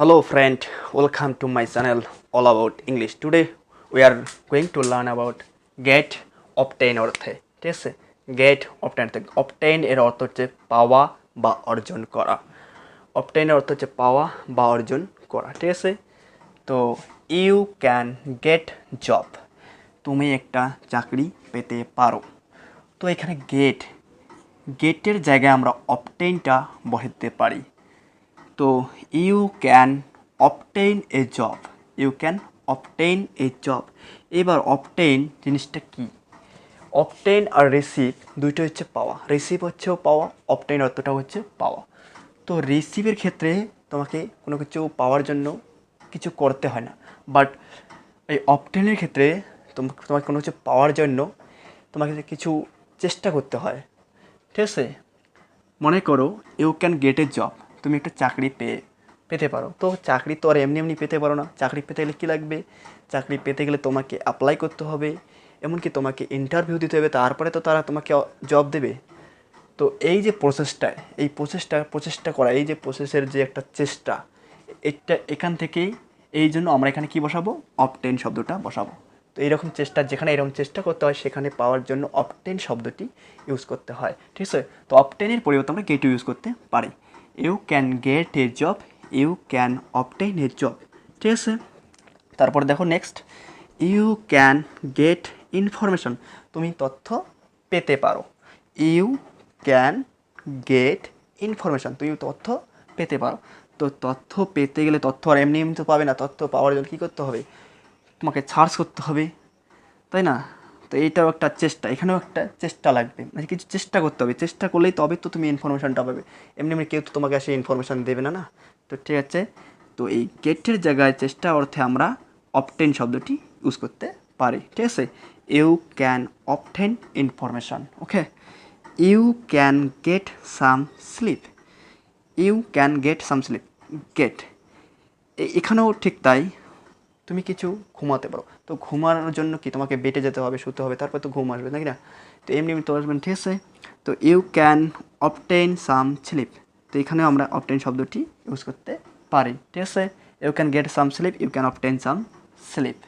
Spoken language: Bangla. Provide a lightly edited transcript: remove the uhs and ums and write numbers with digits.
Hello friend, welcome to my channel all about English. Today we are going to learn about get obtain অর্থে ঠিক আছে get obtain obtain এর অর্থ হচ্ছে পাওয়া বা অর্জন করা obtain এর অর্থ হচ্ছে পাওয়া বা অর্জন করা ঠিক আছে তো you can get job তুমি একটা চাকরি পেতে পারো তো এখানে গেটের জায়গায় আমরা obtainটা বসাতে পারি তো you can obtain a job এবার অবটেইন জিনিসটা কি অবটেইন আর রিসিভ দুইটা হচ্ছে পাওয়া রিসিভ হচ্ছেও পাওয়া অবটেইন অর্থটা হচ্ছে পাওয়া তো রিসিভের ক্ষেত্রে তোমাকে কোনো কিছু পাওয়ার জন্য কিছু করতে হয় না বাট এই অবটেইনের ক্ষেত্রে তোমাকে কোনো কিছু পাওয়ার জন্য তোমাকে কিছু চেষ্টা করতে হয় ঠিক আছে মনে করো you can get a job তুমি একটা চাকরি পেতে পারো তো চাকরি তো আর এমনি পেতে পারো না চাকরি পেতে গেলে কী লাগবে চাকরি পেতে গেলে তোমাকে অ্যাপ্লাই করতে হবে এমনকি তোমাকে ইন্টারভিউ দিতে হবে তারপরে তো তারা তোমাকে জব দেবে তো এই যে প্রসেসটা করা এই যে প্রসেসের যে একটা চেষ্টা এখান থেকেই এই জন্য আমরা এখানে কি বসাবো অবটেন শব্দটা বসাবো তো এইরকম যেখানে এরকম চেষ্টা করতে হয় সেখানে পাওয়ার জন্য অবটেন শব্দটি ইউজ করতে হয় ঠিক আছে তো অবটেনের পরিবর্তে আমরা গেট ইউজ করতে পারি you can get a job you can obtain a job ঠিক আছে তারপর দেখো next you can get information তুমি তথ্য পেতে পারো ইউ ক্যান গেট ইনফরমেশন তুমি তথ্য পেতে পারো তো তথ্য পেতে গেলে তথ্য আর এমনি তো পাবে না তথ্য পাওয়ার জন্য কী করতে হবে তোমাকে সার্চ করতে হবে তাই না তো এইটাও একটা চেষ্টা এখানেও একটা চেষ্টা লাগবে মানে কিছু চেষ্টা করতে হবে চেষ্টা করলেই তবে তো তুমি ইনফরমেশানটা পাবে এমনি কেউ তো তোমাকে আসে ইনফরমেশান দেবে না তো ঠিক আছে তো এই গেটের জায়গায় চেষ্টা অর্থে আমরা অবটেন শব্দটি ইউজ করতে পারি ঠিক আছে you can obtain information okay you can get some slip get এখানেও ঠিক তাই তুমি কিছু ঘুমাতে পারো তো ঘুমানোর জন্য কি তোমাকে বেটে যেতে হবে শুতে হবে তারপর তো ঘুম আসবে নাকি না তো এমনি তো আসবেন ঠিক আছে তো you can obtain some slip তো এখানেও আমরা অবটেন শব্দটি ইউজ করতে পারি ঠিক আছে you can get some slip you can obtain some slip